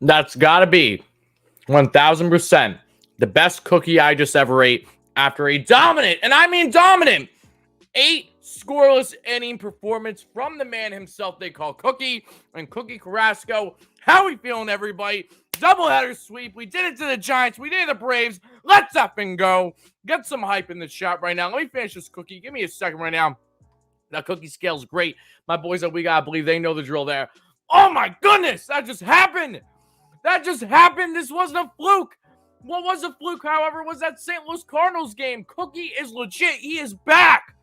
That's got to be 1000% the best cookie I just ever ate after a dominant, and I mean dominant, 8 scoreless inning performance from the man himself they call Cookie and Cookie Carrasco. How we feeling, everybody? Doubleheader sweep. We did it to the Giants. We did it to the Braves. Let's up and go. Get some hype in the shot right now. Let me finish this cookie. Give me a second right now. That cookie scale's great. My boys that we got to believe, they know the drill there. Oh my goodness, that just happened. That just happened. This wasn't a fluke. What was a fluke, however, was that St. Louis Cardinals game. Cookie is legit. He is back.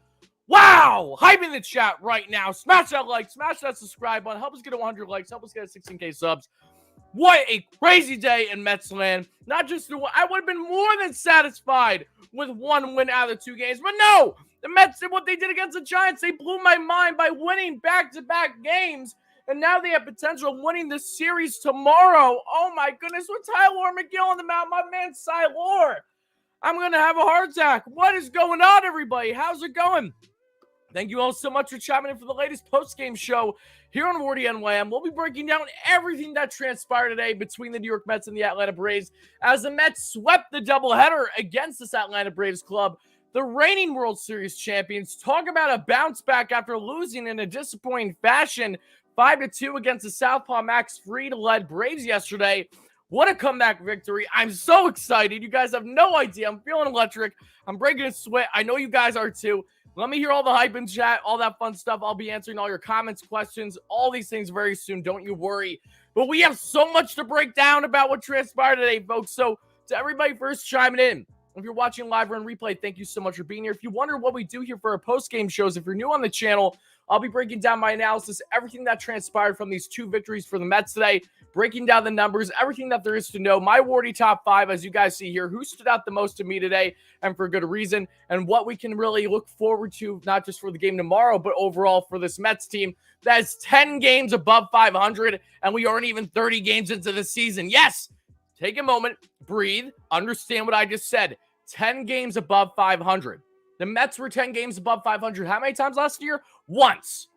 Wow! Hype in the chat right now. Smash that like, smash that subscribe button. Help us get to 100 likes. Help us get to 16K subs. What a crazy day in Mets land. Not just the one. I would have been more than satisfied with one win out of the 2 games. But no! The Mets did what they did against the Giants. They blew my mind by winning back-to-back games. And now they have potential of winning this series tomorrow. Oh my goodness. With Tyler McGill on the mound, my man Silor. I'm going to have a heart attack. What is going on, everybody? How's it going? Thank you all so much for chiming in for the latest post-game show here on WardyNYM. We'll be breaking down everything that transpired today between the New York Mets and the Atlanta Braves as the Mets swept the doubleheader against this Atlanta Braves club. The reigning World Series champions talk about a bounce back after losing in a disappointing fashion 5-2 against the Southpaw Max Fried-led Braves yesterday. What a comeback victory. I'm so excited. You guys have no idea. I'm feeling electric. I'm breaking a sweat. I know you guys are too. Let me hear all the hype in chat, all that fun stuff. I'll be answering all your comments, questions, all these things very soon. Don't you worry. But we have so much to break down about what transpired today, folks. So to everybody first chiming in, if you're watching live or in replay, thank you so much for being here. If you wonder what we do here for our post-game shows, if you're new on the channel, I'll be breaking down my analysis, everything that transpired from these 2 victories for the Mets today, breaking down the numbers, everything that there is to know, my Wardy top 5, as you guys see here, who stood out the most to me today, and for good reason, and what we can really look forward to, not just for the game tomorrow, but overall for this Mets team that is 10 games above 500, and we aren't even 30 games into the season. Yes, take a moment, breathe, understand what I just said. 10 games above 500. The Mets were 10 games above 500. How many times last year? Once.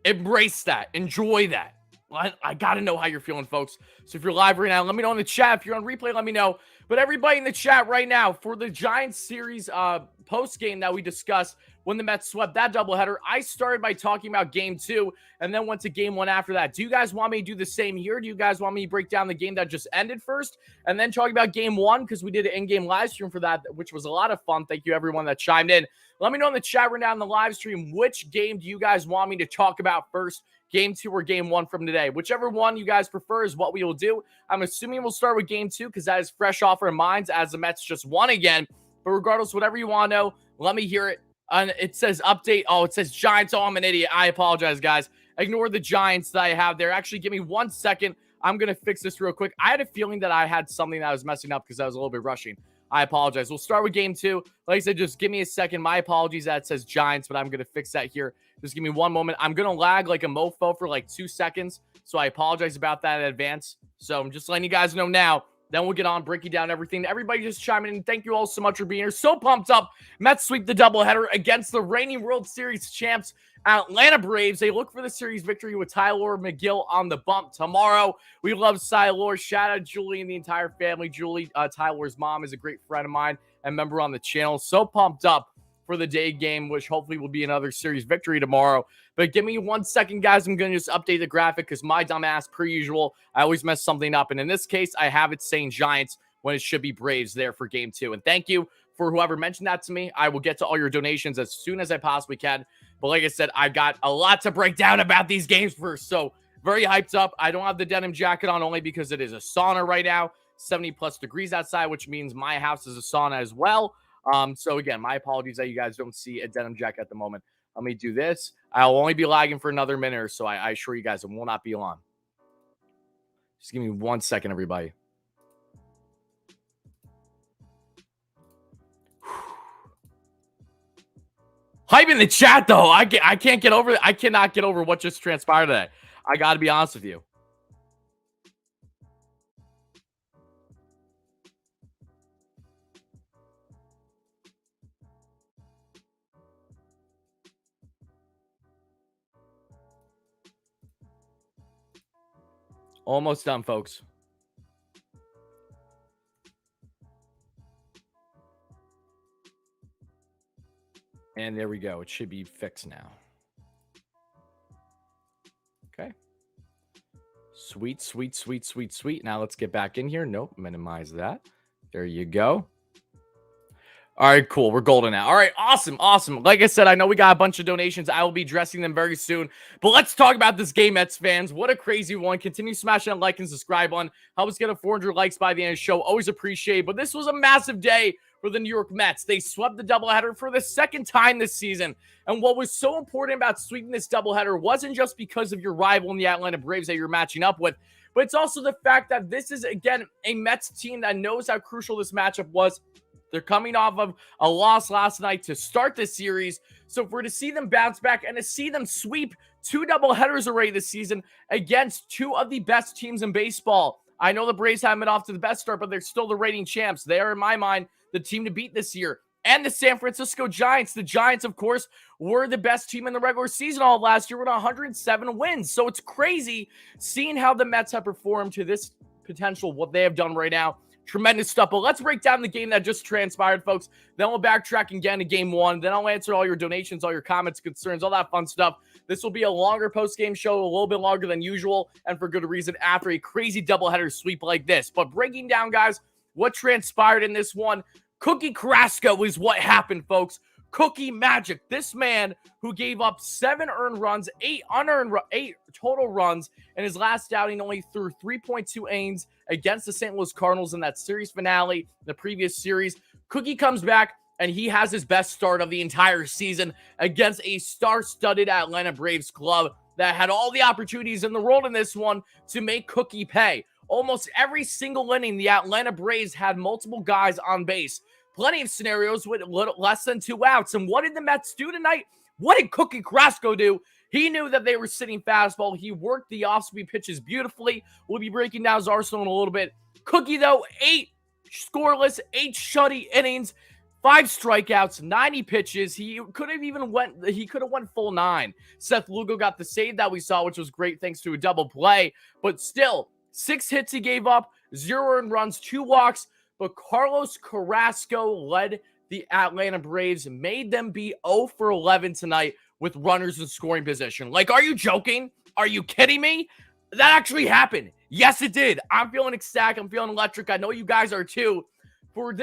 Embrace that. Enjoy that. I got to know how you're feeling, folks. So if you're live right now, let me know in the chat. If you're on replay, let me know. But everybody in the chat right now, for the Giants series post game that we discussed when the Mets swept that doubleheader, I started by talking about game 2 and then went to game 1 after that. Do you guys want me to do the same here? Do you guys want me to break down the game that just ended first and then talk about game 1? Because we did an in-game live stream for that, which was a lot of fun. Thank you, everyone that chimed in. Let me know in the chat right now in the live stream, which game do you guys want me to talk about first? Game 2 or game 1 from today. Whichever one you guys prefer is what we will do. I'm assuming we'll start with game 2 because that is fresh off our minds as the Mets just won again. But regardless, whatever you want to know, let me hear it. And it says update. Oh, it says Giants. Oh, I'm an idiot. I apologize, guys. Ignore the Giants that I have there. Actually, give me 1 second. I'm going to fix this real quick. I had a feeling that I had something that was messing up because I was a little bit rushing. I apologize. We'll start with game 2. Like I said, just give me a second. My apologies that it says Giants, but I'm going to fix that here. Just give me 1 moment. I'm going to lag like a mofo for like 2 seconds, so I apologize about that in advance. So I'm just letting you guys know now. Then we'll get on breaking down everything. Everybody just chiming in. Thank you all so much for being here. So pumped up. Mets sweep the doubleheader against the reigning World Series champs, Atlanta Braves. They look for the series victory with Tyler McGill on the bump tomorrow. We love Tyler. Shout out Julie and the entire family. Julie, Tyler's mom, is a great friend of mine and member on the channel. So pumped up for the day game, which hopefully will be another series victory tomorrow. But give me 1 second, guys. I'm going to just update the graphic because my dumb ass, per usual, I always mess something up. And in this case, I have it saying Giants when it should be Braves there for game 2. And thank you for whoever mentioned that to me. I will get to all your donations as soon as I possibly can. But like I said, I've got a lot to break down about these games first. So very hyped up. I don't have the denim jacket on only because it is a sauna right now. 70+ degrees outside, which means my house is a sauna as well. So again, my apologies that you guys don't see a denim jacket at the moment. Let me do this. I'll only be lagging for another minute or so. I assure you guys it will not be long. Just give me 1 second, everybody. Hype in the chat, though. I can't get over it. I cannot get over what just transpired today. I got to be honest with you. Almost done, folks. And there we go. It should be fixed now. Okay. Sweet, sweet, sweet, sweet, sweet. Now let's get back in here. Nope, minimize that. There you go. All right, cool. We're golden now. All right, awesome, awesome. Like I said, I know we got a bunch of donations. I will be addressing them very soon. But let's talk about this game, Mets fans. What a crazy one. Continue smashing that like and subscribe on. Help us get a 400 likes by the end of the show. Always appreciate it. But this was a massive day for the New York Mets. They swept the doubleheader for the second time this season. And what was so important about sweeping this doubleheader wasn't just because of your rival in the Atlanta Braves that you're matching up with, but it's also the fact that this is, again, a Mets team that knows how crucial this matchup was. They're coming off of a loss last night to start this series. So for to see them bounce back and to see them sweep 2 doubleheaders already this season against 2 of the best teams in baseball. I know the Braves haven't been off to the best start, but they're still the reigning champs. They are, in my mind, the team to beat this year. And the San Francisco Giants. The Giants, of course, were the best team in the regular season all last year with 107 wins. So it's crazy seeing how the Mets have performed to this potential, what they have done right now. Tremendous stuff. But let's break down the game that just transpired, folks. Then we'll backtrack again to game 1. Then I'll answer all your donations, all your comments, concerns, all that fun stuff. This will be a longer post-game show, a little bit longer than usual, and for good reason after a crazy doubleheader sweep like this. But breaking down, guys, what transpired in this one, Cookie Carrasco is what happened, folks. Cookie Magic. This man who gave up 7 earned runs, 8 total runs in his last outing, only threw 3.2 innings against the St. Louis Cardinals in that series finale, the previous series. Cookie comes back, and he has his best start of the entire season against a star-studded Atlanta Braves club that had all the opportunities in the world in this one to make Cookie pay. Almost every single inning, the Atlanta Braves had multiple guys on base. Plenty of scenarios with less than 2 outs. And what did the Mets do tonight? What did Cookie Carrasco do? He knew that they were sitting fastball. He worked the off-speed pitches beautifully. We'll be breaking down his arsenal in a little bit. Cookie, though, 8 scoreless, 8 shutty innings, 5 strikeouts, 90 pitches. He could have went full 9. Seth Lugo got the save that we saw, which was great thanks to a double play. But still, 6 hits he gave up, 0 earned runs, 2 walks. But Carlos Carrasco led the Atlanta Braves, made them be 0 for 11 tonight with runners in scoring position. Like, are you joking? Are you kidding me? That actually happened. Yes, it did. I'm feeling ecstatic. I'm feeling electric. I know you guys are too. For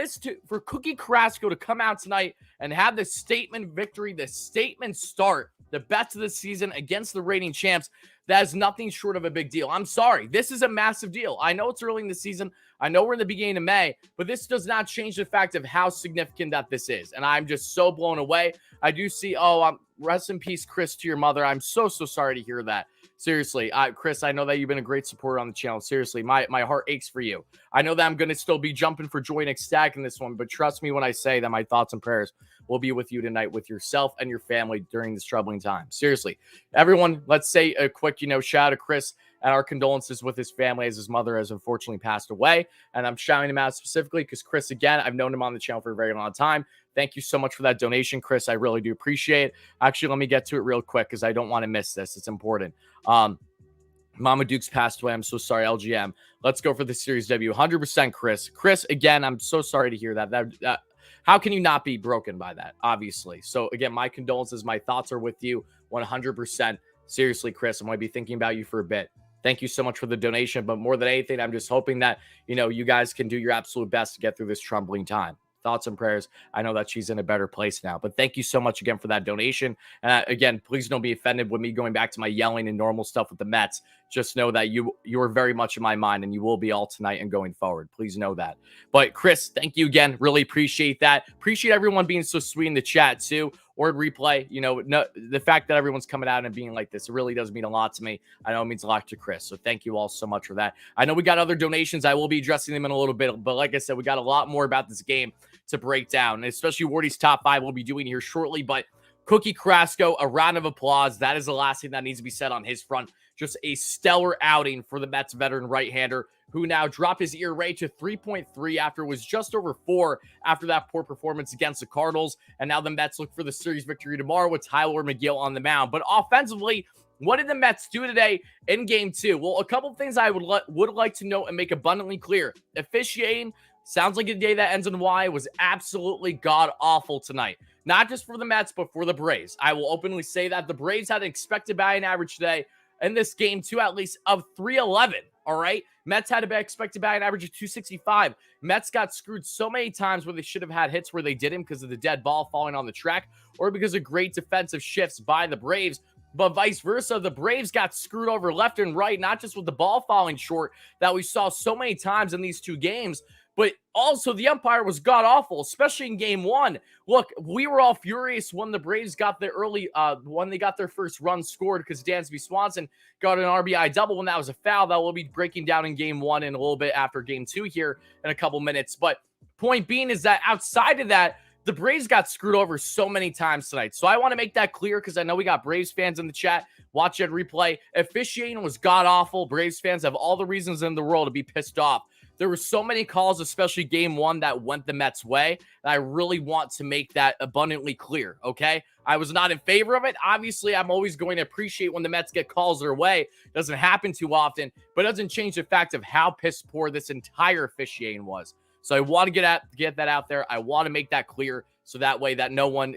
Cookie Carrasco to come out tonight and have the statement victory, the statement start, the best of the season against the reigning champs, that is nothing short of a big deal. I'm sorry. This is a massive deal. I know it's early in the season. I know we're in the beginning of May, but this does not change the fact of how significant that this is. And I'm just so blown away. I do see, rest in peace, Chris, to your mother. I'm so sorry to hear that. Seriously, Chris, I know that you've been a great supporter on the channel. Seriously, my heart aches for you. I know that I'm going to still be jumping for joy and ecstatic in this one, but trust me when I say that my thoughts and prayers will be with you tonight, with yourself and your family during this troubling time. Seriously, everyone, let's say a quick, shout out to Chris and our condolences with his family as his mother has unfortunately passed away. And I'm shouting him out specifically because Chris, again, I've known him on the channel for a very long time. Thank you so much for that donation, Chris. I really do appreciate it. Actually, let me get to it real quick because I don't want to miss this. It's important. Mama Duke's passed away. I'm so sorry, LGM. Let's go for the series debut. 100% Chris. Chris, again, I'm so sorry to hear that. How can you not be broken by that? Obviously. So, again, my condolences. My thoughts are with you 100%. Seriously, Chris, I'm going to be thinking about you for a bit. Thank you so much for the donation. But more than anything, I'm just hoping that, you guys can do your absolute best to get through this troubling time. Thoughts and prayers. I know that she's in a better place now, but thank you so much again for that donation. And again, please don't be offended with me going back to my yelling and normal stuff with the Mets. Just know that you are very much in my mind and you will be all tonight and going forward. Please know that. But Chris, thank you again. Really appreciate that. Appreciate everyone being so sweet in the chat too, or in replay. The fact that everyone's coming out and being like this, it really does mean a lot to me. I know it means a lot to Chris. So thank you all so much for that. I know we got other donations. I will be addressing them in a little bit, but like I said, we got a lot more about this game to break down, and especially Wardy's top 5 we'll be doing here shortly. But Cookie Carrasco, a round of applause. That is the last thing that needs to be said on his front. Just a stellar outing for the Mets veteran right-hander, who now dropped his ERA to 3.3 after it was just over 4 after that poor performance against the Cardinals. And now the Mets look for the series victory tomorrow with Tyler McGill on the mound. But offensively, What did the Mets do today in game 2? Well, a couple things I would like to note and make abundantly clear. Officiating sounds like a day that ends in Y was absolutely god-awful tonight. Not just for the Mets, but for the Braves. I will openly say that the Braves had an expected batting average today in this game, too, at least of 311. All right. Mets had an expected batting average of 265. Mets got screwed so many times where they should have had hits where they didn't because of the dead ball falling on the track or because of great defensive shifts by the Braves. But vice versa, the Braves got screwed over left and right, not just with the ball falling short that we saw so many times in these two games, but also the umpire was god-awful, especially in game 1. Look, we were all furious when the Braves got their when they got their first run scored because Dansby Swanson got an RBI double when that was a foul that we'll be breaking down in game 1 in a little bit after game 2 here in a couple minutes. But point being is that outside of that, the Braves got screwed over so many times tonight. So I want to make that clear because I know we got Braves fans in the chat. Watch it replay. Officiating was god-awful. Braves fans have all the reasons in the world to be pissed off. There were so many calls, especially game 1, that went the Mets' way. And I really want to make that abundantly clear, okay? I was not in favor of it. Obviously, I'm always going to appreciate when the Mets get calls their way. It doesn't happen too often, but it doesn't change the fact of how piss poor this entire officiating was. So I want to get that out there. I want to make that clear so that way that no one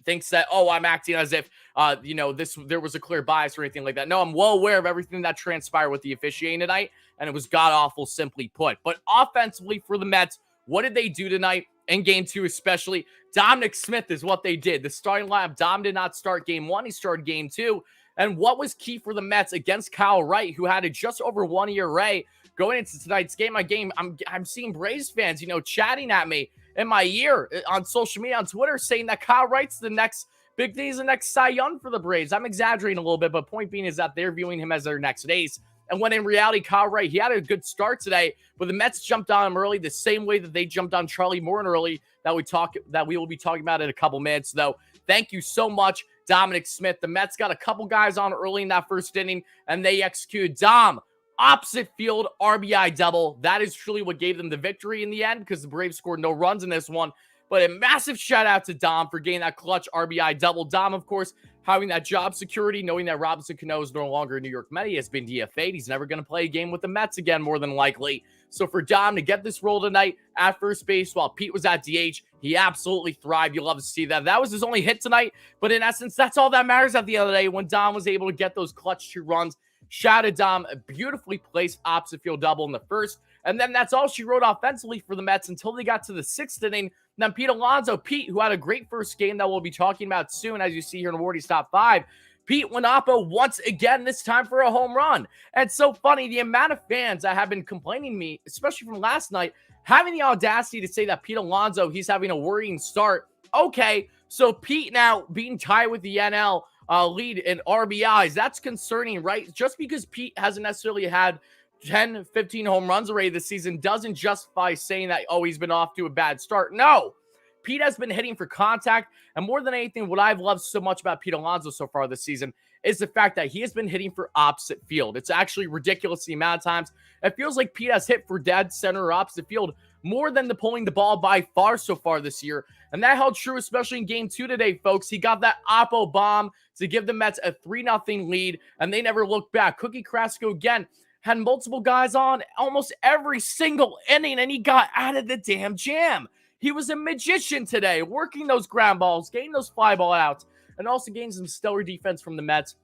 thinks that, oh, I'm acting as if, there was a clear bias or anything like that. No, I'm well aware of everything that transpired with the officiating tonight, and it was god-awful, simply put. But offensively for the Mets, what did they do tonight in game 2 especially? Dominic Smith is what they did. The starting lineup, Dom did not start game 1. He started game 2. And what was key for the Mets against Kyle Wright, who had a just over 1 ERA, going into tonight's game, I'm seeing Braves fans, chatting at me in my ear on social media, on Twitter, saying that Kyle Wright's the next big thing, is the next Cy Young for the Braves. I'm exaggerating a little bit, but point being is that they're viewing him as their next ace. And when in reality, Kyle Wright, he had a good start today, but the Mets jumped on him early the same way that they jumped on Charlie Morton early that we will be talking about in a couple minutes. Though, thank you so much, Dominic Smith. The Mets got a couple guys on early in that first inning, and they executed. Dom, opposite field RBI double. That is truly what gave them the victory in the end because the Braves scored no runs in this one. But a massive shout out to Dom for getting that clutch RBI double. Dom, of course, having that job security, knowing that Robinson Cano is no longer a New York Met. He has been DFA'd. He's never going to play a game with the Mets again, more than likely. So for Dom to get this role tonight at first base while Pete was at DH, he absolutely thrived. You love to see that. That was his only hit tonight. But in essence, that's all that matters at the end of the day when Dom was able to get those clutch 2 runs. Shout out to Dom, a beautifully placed opposite field double in the first. And then that's all she wrote offensively for the Mets until they got to the 6th inning. Then Pete Alonso, who had a great first game that we'll be talking about soon, as you see here in Wardy's Top 5. Pete went up once again, this time for a home run. And it's so funny, the amount of fans that have been complaining to me, especially from last night, having the audacity to say that Pete Alonso, he's having a worrying start. Okay, so Pete now being tied with the NL lead in RBIs, that's concerning, right? Just because Pete hasn't necessarily had 10, 15 home runs already this season doesn't justify saying that, oh, he's been off to a bad start. No, Pete has been hitting for contact. And more than anything, what I've loved so much about Pete Alonso so far this season is the fact that he has been hitting for opposite field. It's actually ridiculous the amount of times it feels like Pete has hit for dead center or opposite field more than the pulling the ball by far so far this year. And that held true, especially in game 2 today, folks. He got that Oppo bomb to give the Mets a 3-0 lead, and they never looked back. Cookie Carrasco, again, had multiple guys on almost every single inning, and he got out of the damn jam. He was a magician today, working those ground balls, getting those fly ball outs, and also getting some stellar defense from the Mets.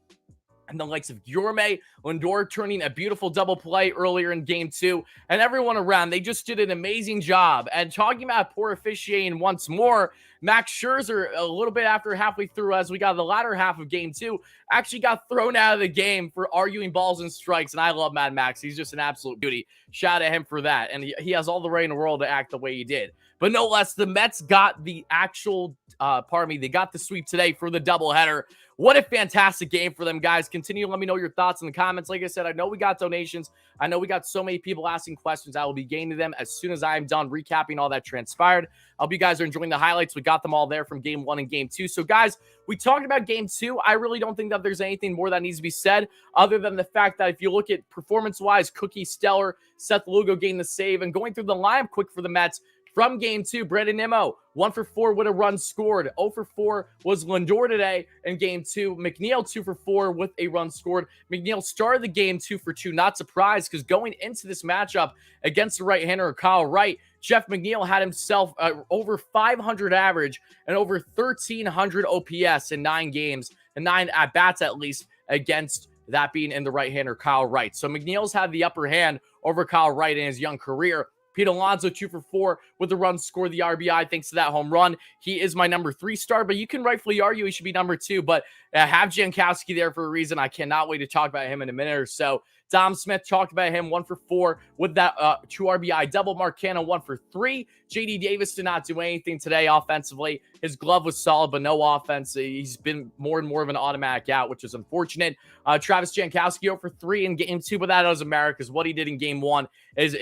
And the likes of Yorme Lindor turning a beautiful double play earlier in game 2. And everyone around, they just did an amazing job. And talking about poor officiating once more, Max Scherzer, a little bit after halfway through, as we got the latter half of game 2, actually got thrown out of the game for arguing balls and strikes. And I love Mad Max. He's just an absolute beauty. Shout out to him for that. And he has all the right in the world to act the way he did. But no less, the Mets got the actual, they got the sweep today for the doubleheader. What a fantastic game for them, guys. Continue to let me know your thoughts in the comments. Like I said, I know we got donations. I know we got so many people asking questions. I will be getting to them as soon as I am done recapping all that transpired. I hope you guys are enjoying the highlights. We got them all there from game 1 and game 2. So, guys, we talked about game 2. I really don't think that there's anything more that needs to be said other than the fact that if you look at performance-wise, Cookie stellar, Seth Lugo getting the save, and going through the lineup quick for the Mets, From game 2, WardyNYM, 1 for 4 with a run scored. 0 for 4 was Lindor today in game 2. McNeil, 2 for 4 with a run scored. McNeil started the game 2 for 2. Not surprised, because going into this matchup against the right-hander, Kyle Wright, Jeff McNeil had himself over 500 average and over 1,300 OPS in 9 games, and 9 at-bats at least, against that being in the right-hander, Kyle Wright. So McNeil's had the upper hand over Kyle Wright in his young career. Pete Alonso, 2 for 4 with the run, scored the RBI thanks to that home run. He is my number 3 star, but you can rightfully argue he should be number 2. But have Jankowski there for a reason. I cannot wait to talk about him in a minute or so. Dom Smith, talked about him, 1 for 4 with that 2 RBI double. Mark Canha, 1 for 3. JD Davis did not do anything today offensively. His glove was solid, but no offense. He's been more and more of an automatic out, which is unfortunate. Travis Jankowski, 0 for 3 in game 2, but that doesn't matter, because what he did in game 1 is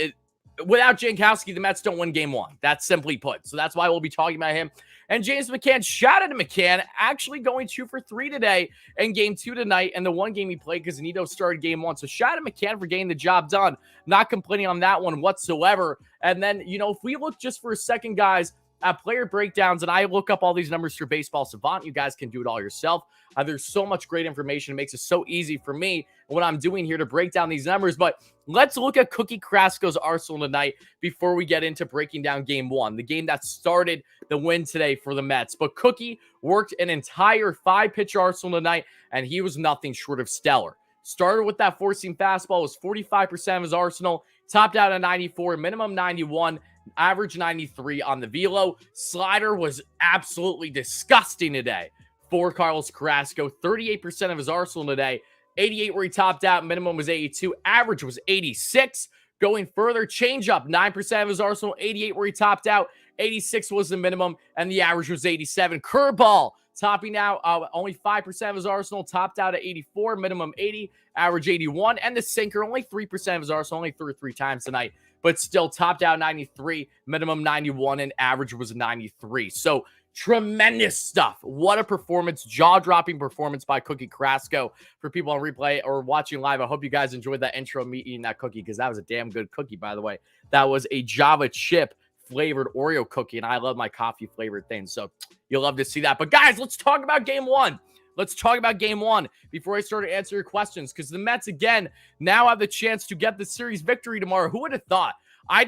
without Jankowski, the Mets don't win game 1. That's simply put. So that's why we'll be talking about him. And James McCann, shout out to McCann, actually going 2 for 3 today in game 2 tonight, and the one game he played because Nito started game 1. So shout out to McCann for getting the job done. Not complaining on that one whatsoever. And then, if we look just for a second, guys, at player breakdowns, and I look up all these numbers for Baseball Savant. You guys can do it all yourself. There's so much great information. It makes it so easy for me what I'm doing here to break down these numbers. But let's look at Cookie Carrasco's arsenal tonight before we get into breaking down game 1, the game that started the win today for the Mets. But Cookie worked an entire 5-pitch arsenal tonight, and he was nothing short of stellar. Started with that four-seam fastball, was 45% of his arsenal, topped out at 94, minimum 91, average 93 on the velo. Slider was absolutely disgusting today for Carlos Carrasco. 38% of his arsenal today. 88 where he topped out. Minimum was 82. Average was 86. Going further, changeup, 9% of his arsenal. 88 where he topped out. 86 was the minimum, and the average was 87. Curveball, topping out only 5% of his arsenal. Topped out at 84. Minimum 80. Average 81. And the sinker, only 3% of his arsenal. Only threw 3 times tonight, but still topped out 93, minimum 91, and average was 93. So tremendous stuff. What a performance, jaw-dropping performance by Cookie Carrasco. For people on replay or watching live, I hope you guys enjoyed that intro of me eating that cookie, because that was a damn good cookie, by the way. That was a Java chip flavored Oreo cookie, and I love my coffee flavored things, so you'll love to see that. But guys, let's talk about game 1. Let's talk about game 1 before I start to answer your questions, because the Mets, again, now have the chance to get the series victory tomorrow. Who would have thought? I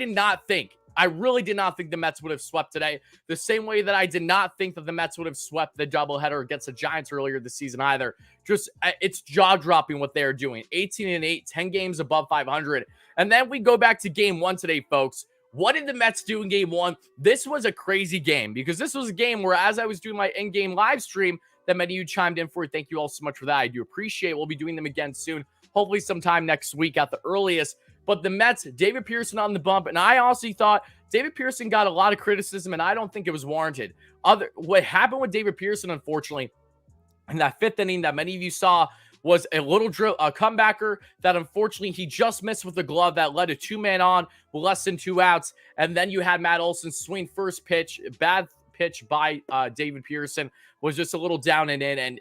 really did not think the Mets would have swept today, the same way that I did not think that the Mets would have swept the doubleheader against the Giants earlier this season either. Just, it's jaw-dropping what they're doing. 18-8, 10 games above 500. And then we go back to game 1 today, folks. What did the Mets do in game 1? This was a crazy game, because this was a game where, as I was doing my in-game live stream that many of you chimed in for, thank you all so much for that. I do appreciate it. We'll be doing them again soon, hopefully sometime next week at the earliest. But the Mets, David Pearson on the bump, and I honestly thought David Pearson got a lot of criticism, and I don't think it was warranted. What happened with David Pearson, unfortunately, in that 5th inning that many of you saw, was a comebacker that unfortunately he just missed with the glove that led to 2-man on with less than 2 outs. And then you had Matt Olson swing first pitch, bad pitch by David Pearson, was just a little down and in. And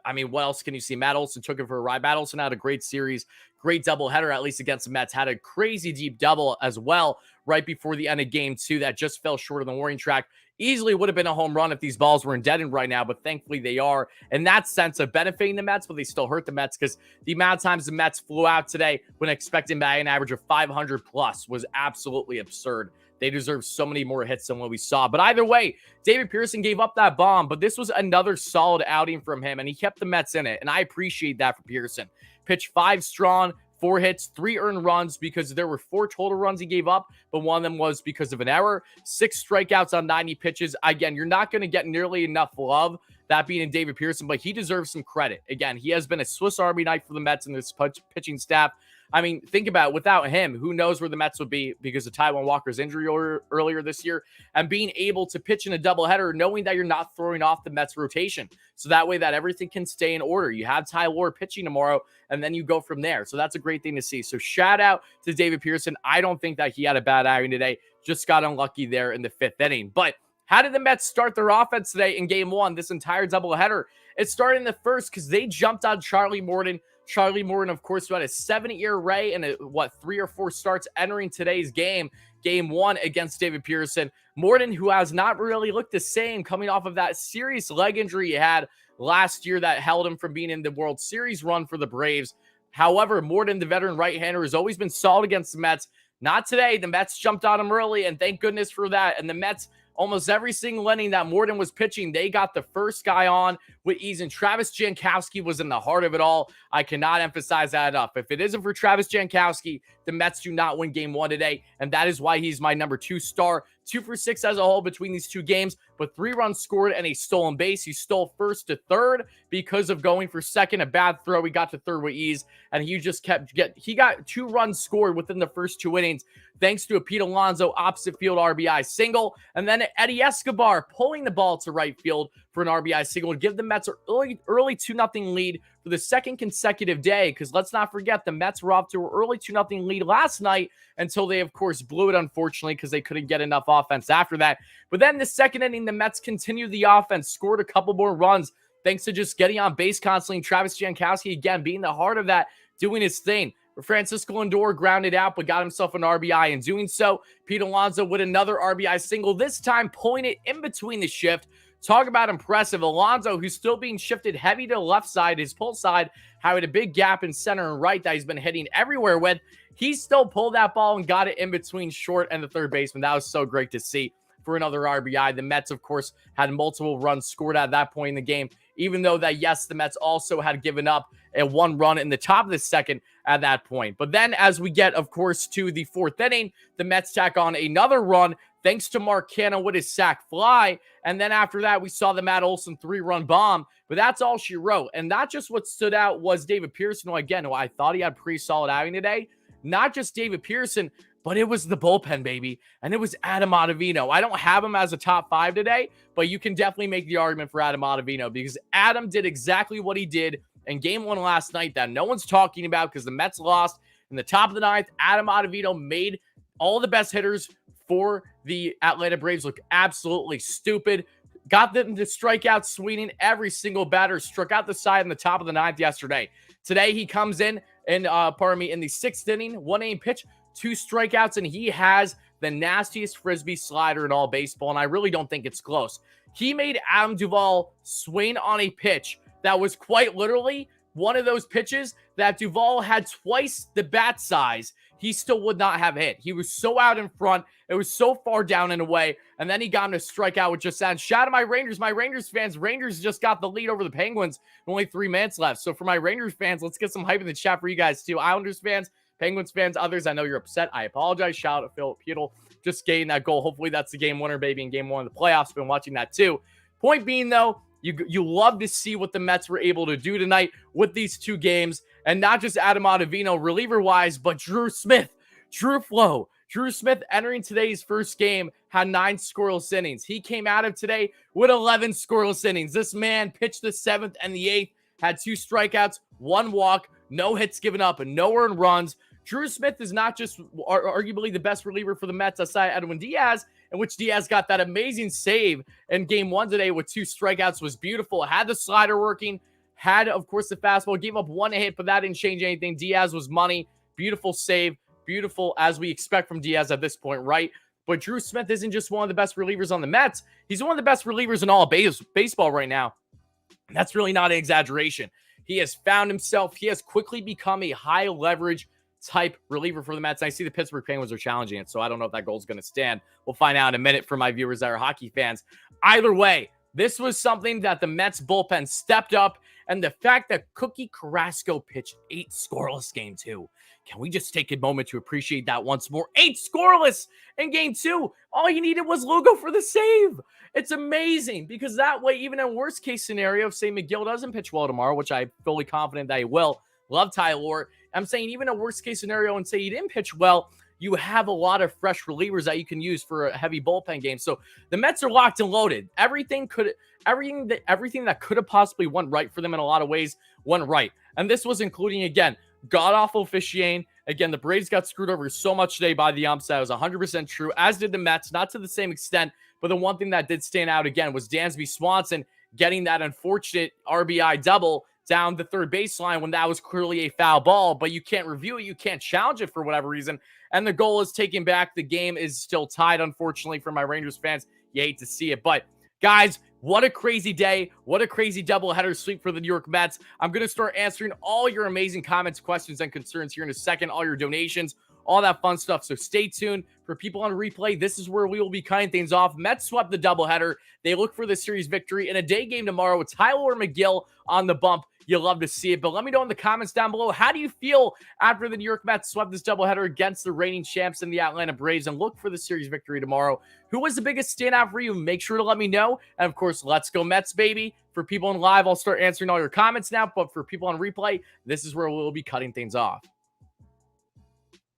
I mean, what else can you see? Matt Olson took it for a ride. Matt Olson had a great series, great doubleheader, at least against the Mets. Had a crazy deep double as well right before the end of game 2 that just fell short of the warning track. Easily would have been a home run if these balls were deadened right now, but thankfully they are. In that sense of benefiting the Mets, but they still hurt the Mets, because the amount of times the Mets flew out today when expecting batting average of 500 plus was absolutely absurd. They deserve so many more hits than what we saw. But either way, David Pearson gave up that bomb, but this was another solid outing from him, and he kept the Mets in it, and I appreciate that for Pearson. Pitched 5 strong, 4 hits, 3 earned runs, because there were 4 total runs he gave up, but one of them was because of an error. 6 strikeouts on 90 pitches. Again, you're not going to get nearly enough love, that being in David Pearson, but he deserves some credit. Again, he has been a Swiss Army knife for the Mets and this pitching staff. I mean, think about it. Without him, who knows where the Mets would be, because of Taijuan Walker's injury earlier this year, and being able to pitch in a doubleheader, knowing that you're not throwing off the Mets rotation. So that way that everything can stay in order. You have Ty Lore pitching tomorrow, and then you go from there. So that's a great thing to see. So shout out to David Pearson. I don't think that he had a bad outing today. Just got unlucky there in the 5th inning. But how did the Mets start their offense today in game 1, this entire doubleheader? It started in the first because they jumped on Charlie Morton, Charlie Morton, of course, who had a 7-ERA and 3 or 4 starts entering today's game, game 1 against David Peterson. Morton, who has not really looked the same coming off of that serious leg injury he had last year that held him from being in the World Series run for the Braves. However, Morton, the veteran right-hander, has always been solid against the Mets. Not today. The Mets jumped on him early, and thank goodness for that. And the Mets, almost every single inning that Morton was pitching, they got the first guy on with ease, and Travis Jankowski was in the heart of it all. I cannot emphasize that enough. If it isn't for Travis Jankowski, the Mets do not win game 1 today, and that is why he's my number 2 star. 2 for 6 as a whole between these 2 games, but 3 runs scored and a stolen base. He stole first to third because of going for second. A bad throw. He got to third with ease, and he just he got 2 runs scored within the first 2 innings, thanks to a Pete Alonso opposite field RBI single, and then Eddie Escobar pulling the ball to right field for an RBI single to give the Mets an early 2-0 lead for the second consecutive day, because let's not forget the Mets were off to an early 2-0 lead last night until they, of course, blew it, unfortunately, because they couldn't get enough offense after that. But then the second inning, the Mets continued the offense, scored a couple more runs, thanks to just getting on base constantly. Travis Jankowski, again, being the heart of that, doing his thing. Francisco Lindor grounded out, but got himself an RBI in doing so. Pete Alonso with another RBI single, this time pulling it in between the shift. Talk about impressive. Alonso, who's still being shifted heavy to the left side, his pull side, had a big gap in center and right that he's been hitting everywhere with. He still pulled that ball and got it in between short and the third baseman. That was so great to see for another RBI. The Mets, of course, had multiple runs scored at that point in the game, even though that, yes, the Mets also had given up a 1 run in the top of the second at that point. But then as we get, of course, to the 4th inning, the Mets tack on another run thanks to Mark Canha with his sac fly. And then after that, we saw the Matt Olson 3-run bomb. But that's all she wrote. And not just what stood out was David Pearson, who I thought he had pretty solid outing today. Not just David Pearson, but it was the bullpen, baby. And it was Adam Ottavino. I don't have him as a top 5 today, but you can definitely make the argument for Adam Ottavino, because Adam did exactly what he did in game 1 last night that no one's talking about because the Mets lost. In the top of the 9th, Adam Ottavino made all the best hitters for the Atlanta Braves look absolutely stupid. Got them to strike out swinging. Every single batter struck out the side in the top of the 9th yesterday. Today, he comes in and, in the 6th inning, 1-inning pitch, 2 strikeouts, and he has the nastiest frisbee slider in all baseball, and I really don't think it's close. He made Adam Duvall swing on a pitch that was quite literally one of those pitches that Duvall had twice the bat size. He still would not have hit. He was so out in front. It was so far down and away. And then he got him to strike out with just that. Shout out my Rangers fans. Rangers just got the lead over the Penguins. Only 3 minutes left. So for my Rangers fans, let's get some hype in the chat for you guys too. Islanders fans, Penguins fans, others, I know you're upset. I apologize. Shout out to Philip Pudel. Just getting that goal. Hopefully that's the game winner, baby, in game 1 of the playoffs. Been watching that too. Point being, though, you love to see what the Mets were able to do tonight with these 2 games. And not just Adam Ottavino, reliever-wise, but Drew Smith. Drew Smith entering today's first game had 9 scoreless innings. He came out of today with 11 scoreless innings. This man pitched the 7th and the 8th, had 2 strikeouts, 1 walk, no hits given up, and no earned runs. Drew Smith is not just arguably the best reliever for the Mets aside Edwin Diaz, in which Diaz got that amazing save in game 1 today with 2 strikeouts. Was beautiful. Had the slider working, had, of course, the fastball, gave up 1 hit, but that didn't change anything. Diaz was money. Beautiful save. Beautiful, as we expect from Diaz at this point, right? But Drew Smith isn't just one of the best relievers on the Mets. He's one of the best relievers in all of baseball right now. And that's really not an exaggeration. He has found himself. He has quickly become a high leverage type reliever for the Mets. I see the Pittsburgh Penguins are challenging it, so I don't know if that goal is going to stand. We'll find out in a minute for my viewers that are hockey fans. Either way, this was something that the Mets bullpen stepped up, and the fact that Cookie Carrasco pitched 8 scoreless game 2. Can we just take a moment to appreciate that once more? 8 scoreless in game 2. All you needed was Lugo for the save. It's amazing, because that way, even in worst case scenario, say McGill doesn't pitch well tomorrow, which I'm fully confident that he will. Love Tyler. I'm saying even a worst case scenario and say he didn't pitch well, you have a lot of fresh relievers that you can use for a heavy bullpen game. So the Mets are locked and loaded. Everything that could have possibly went right for them in a lot of ways went right. And this was including, again, god-awful officiating. Again, the Braves got screwed over so much today by the umps. That was 100% true, as did the Mets, not to the same extent. But the one thing that did stand out, again, was Dansby Swanson getting that unfortunate RBI double down the third baseline when that was clearly a foul ball, but you can't review it. You can't challenge it for whatever reason. And the goal is taken back. The game is still tied, unfortunately, for my Rangers fans. You hate to see it. But, guys, what a crazy day. What a crazy doubleheader sweep for the New York Mets. I'm going to start answering all your amazing comments, questions, and concerns here in a second, all your donations, all that fun stuff. So stay tuned. For people on replay, this is where we will be cutting things off. Mets swept the doubleheader. They look for the series victory in a day game tomorrow with Tyler McGill on the bump. You'll love to see it. But let me know in the comments down below, how do you feel after the New York Mets swept this doubleheader against the reigning champs in the Atlanta Braves and look for the series victory tomorrow? Who was the biggest standout for you? Make sure to let me know. And of course, let's go Mets, baby. For people in live, I'll start answering all your comments now. But for people on replay, this is where we'll be cutting things off.